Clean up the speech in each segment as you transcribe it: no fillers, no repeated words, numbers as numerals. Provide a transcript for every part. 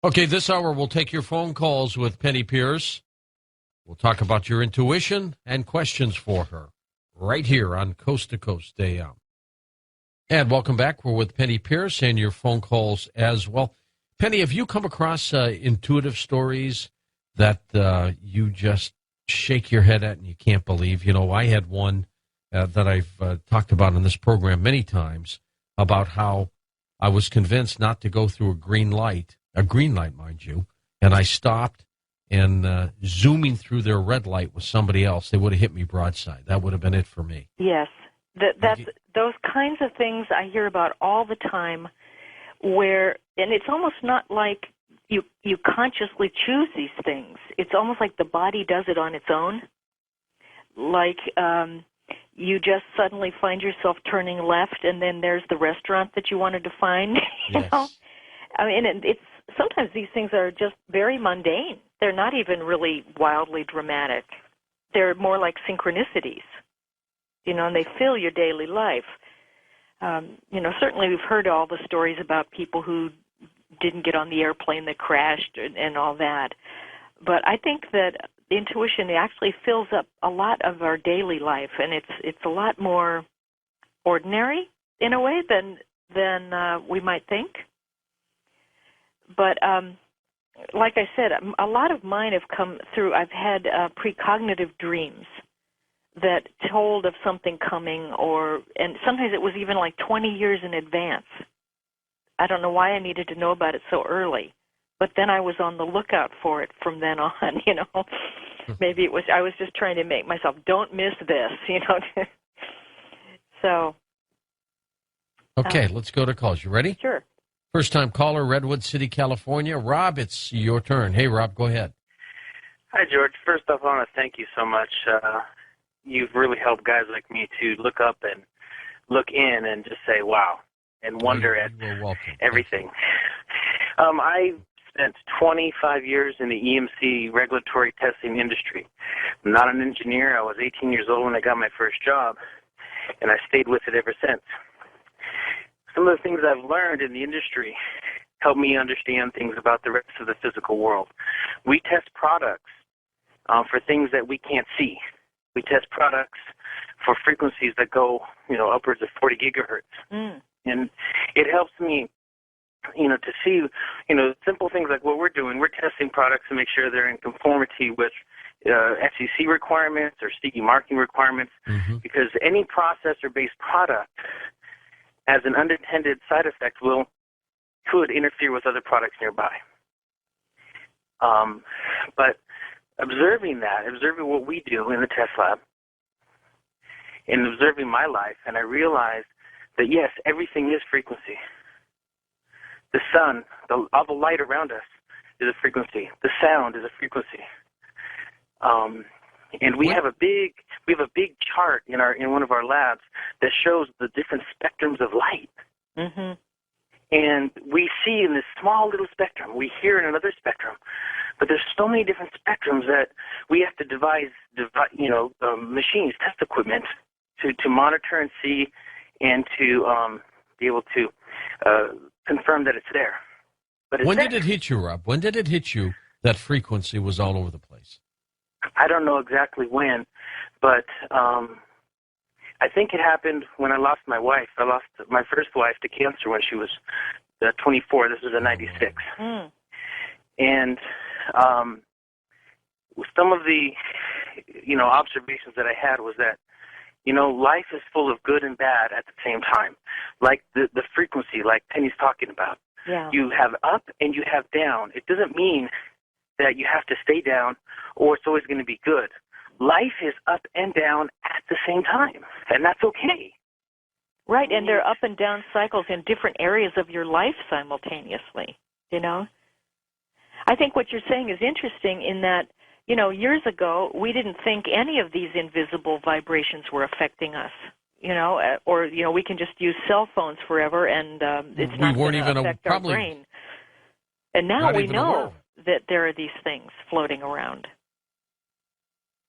Okay, this hour we'll take your phone calls with Penny Pierce. We'll talk about your intuition and questions for her right here on Coast to Coast AM. And welcome back. We're with Penny Pierce and your phone calls as well. Penny, have you come across intuitive stories that you just shake your head at and you can't believe? You know, I had one that I've talked about on this program many times about how I was convinced not to go through a green light, mind you, and I stopped and zooming through their red light with somebody else, they would have hit me broadside. That would have been it for me. Yes. Those kinds of things I hear about all the time where, and it's almost not like you consciously choose these things. It's almost like the body does it on its own. Like you just suddenly find yourself turning left, and then there's the restaurant that you wanted to find. You know? I mean, it's sometimes these things are just very mundane. They're not even really wildly dramatic. They're more like synchronicities, you know, and they fill your daily life. You know, certainly we've heard all the stories about people who didn't get on the airplane that crashed and all that. But I think that the intuition actually fills up a lot of our daily life, and it's a lot more ordinary in a way than we might think. But like I said, a lot of mine have come through. I've had precognitive dreams that told of something coming, and sometimes it was even like 20 years in advance. I don't know why I needed to know about it so early, but then I was on the lookout for it from then on, you know. Maybe I was just trying to make myself, don't miss this, you know. So. Okay, let's go to calls. You ready? Sure. First-time caller, Redwood City, California. Rob, it's your turn. Hey, Rob, go ahead. Hi, George. First off, I want to thank you so much. You've really helped guys like me to look up and look in and just say, wow, and wonder at everything. I spent 25 years in the EMC regulatory testing industry. I'm not an engineer. I was 18 years old when I got my first job, and I stayed with it ever since. Some of the things I've learned in the industry help me understand things about the rest of the physical world. We test products for things that we can't see. We test products for frequencies that go, you know, upwards of 40 gigahertz. And it helps me, you know, to see, you know, simple things like what we're doing. We're testing products to make sure they're in conformity with FCC requirements or CE marking requirements, because any processor-based product as an unintended side effect could interfere with other products nearby. But observing what we do in the test lab, and observing my life, and I realized that, yes, everything is frequency. The sun, all the light around us is a frequency. The sound is a frequency. And we have a big chart in one of our labs that shows the different spectrums of light. And we see in this small little spectrum, we hear in another spectrum, but there's so many different spectrums that we have to devise machines, test equipment to monitor and see, and to be able to confirm that it's there. But when did it hit you, Rob? When did it hit you that frequency was all over the place? I don't know exactly when, but I think it happened when I lost my wife. I lost my first wife to cancer when she was 24. This was in 96. And some of the, you know, observations that I had was that, you know, life is full of good and bad at the same time. Like the frequency, like Penny's talking about. Yeah. You have up and you have down. It doesn't mean that you have to stay down or it's always going to be good. Life is up and down at the same time, and that's okay. Right, and there are up and down cycles in different areas of your life simultaneously, you know. I think what you're saying is interesting in that, you know, years ago, we didn't think any of these invisible vibrations were affecting us, you know, or, you know, we can just use cell phones forever and it's not going to affect our brain. And now we know that there are these things floating around.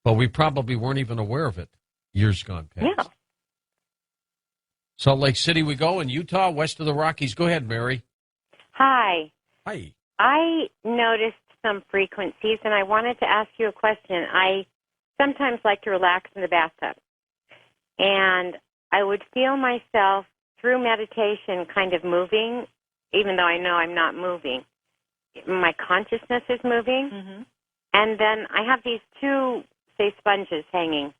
Well, we probably weren't even aware of it years gone past. Yeah. Salt Lake City we go, in Utah, west of the Rockies. Go ahead, Mary. Hi. Hi. I noticed some frequencies, and I wanted to ask you a question. I sometimes like to relax in the bathtub, and I would feel myself through meditation kind of moving, even though I know I'm not moving. My consciousness is moving, and then I have these two, say, sponges hanging.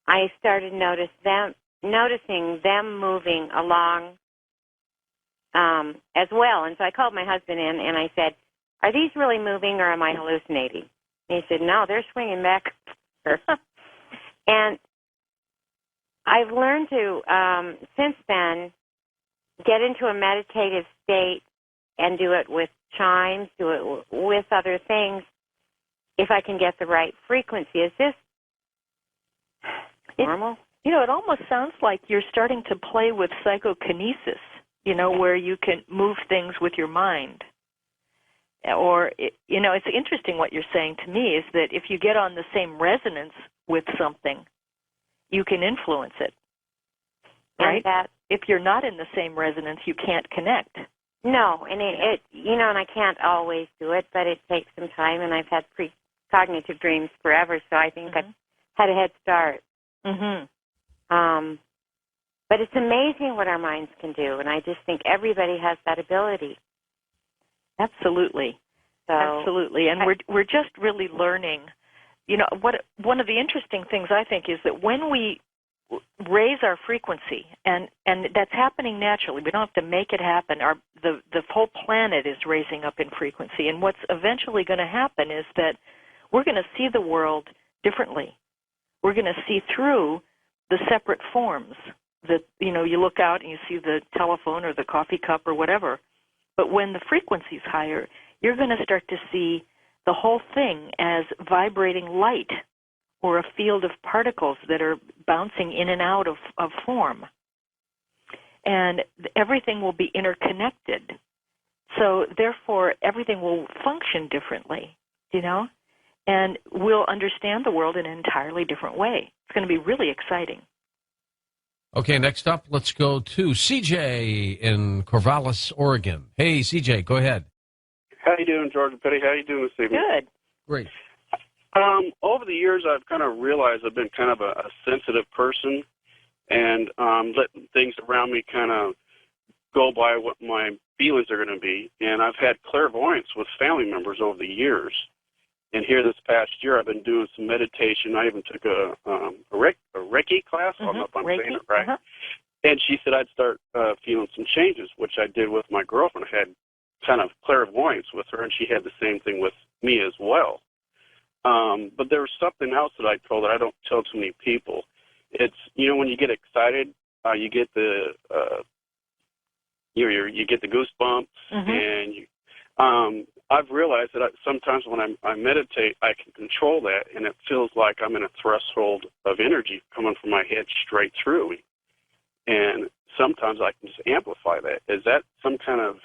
I started noticing them moving along as well. And so I called my husband in, and I said, are these really moving, or am I hallucinating? And he said, no, they're swinging back. And I've learned to, since then, get into a meditative state and do it with chimes, do it with other things, if I can get the right frequency. Is this normal? You know, it almost sounds like you're starting to play with psychokinesis, you know, where you can move things with your mind. Or, you know, it's interesting what you're saying to me is that if you get on the same resonance with something, you can influence it, right? If you're not in the same resonance, you can't connect. No, and it you know, and I can't always do it, but it takes some time, and I've had precognitive dreams forever, so I think I've had a head start. But it's amazing what our minds can do, and I just think everybody has that ability. Absolutely. Absolutely. And we're just really learning. You know, one of the interesting things I think is that when we raise our frequency, and that's happening naturally. We don't have to make it happen. The whole planet is raising up in frequency, and what's eventually going to happen is that we're going to see the world differently. We're going to see through the separate forms. That, you know, you look out and you see the telephone or the coffee cup or whatever, but when the frequency's higher, you're going to start to see the whole thing as vibrating light, or a field of particles that are bouncing in and out of form. And everything will be interconnected. So therefore, everything will function differently, you know? And we'll understand the world in an entirely different way. It's going to be really exciting. Okay, next up, let's go to CJ in Corvallis, Oregon. Hey, CJ, go ahead. How you doing, George and Petty? How you doing this evening? Good. Great. Over the years, I've kind of realized I've been kind of a sensitive person, and letting things around me kind of go by what my feelings are going to be. And I've had clairvoyance with family members over the years. And here this past year, I've been doing some meditation. I even took a Reiki class. I don't know if I'm saying it right. And she said I'd start feeling some changes, which I did with my girlfriend. I had kind of clairvoyance with her, and she had the same thing with me as well. But there was something else that I told that I don't tell too many people. It's, you know, when you get excited, you get the you get the goosebumps, and I've realized that sometimes when I meditate, I can control that, and it feels like I'm in a threshold of energy coming from my head straight through me. And sometimes I can just amplify that. Is that some kind of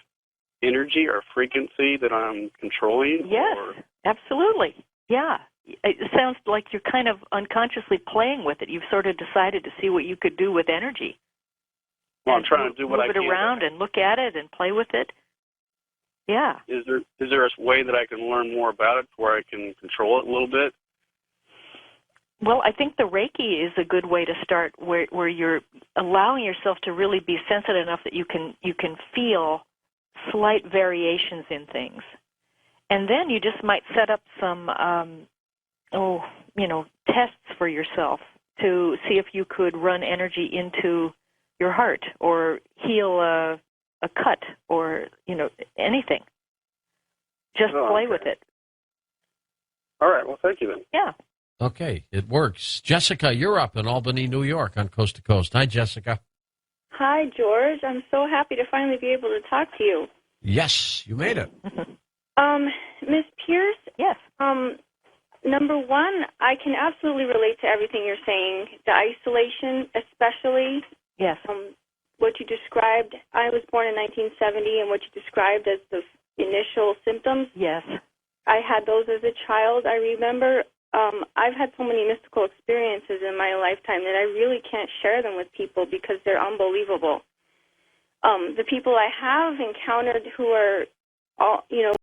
energy or frequency that I'm controlling? Yes, absolutely. Yeah. It sounds like you're kind of unconsciously playing with it. You've sort of decided to see what you could do with energy. Well, I'm trying to do what I can. Move it around and look at it and play with it. Yeah. Is there a way that I can learn more about it where I can control it a little bit? Well, I think the Reiki is a good way to start, where you're allowing yourself to really be sensitive enough that you can feel slight variations in things. And then you just might set up some, tests for yourself to see if you could run energy into your heart or heal a cut or, anything. Just play with it. All right. Well, thank you then. Yeah. Okay, it works. Jessica, you're up in Albany, New York on Coast to Coast. Hi, Jessica. Hi, George. I'm so happy to finally be able to talk to you. Yes, you made it. Ms. Pierce? Yes. Number one, I can absolutely relate to everything you're saying. The isolation, especially. Yes. What you described, I was born in 1970, and what you described as the initial symptoms. Yes. I had those as a child, I remember. I've had so many mystical experiences in my lifetime that I really can't share them with people because they're unbelievable. The people I have encountered who are,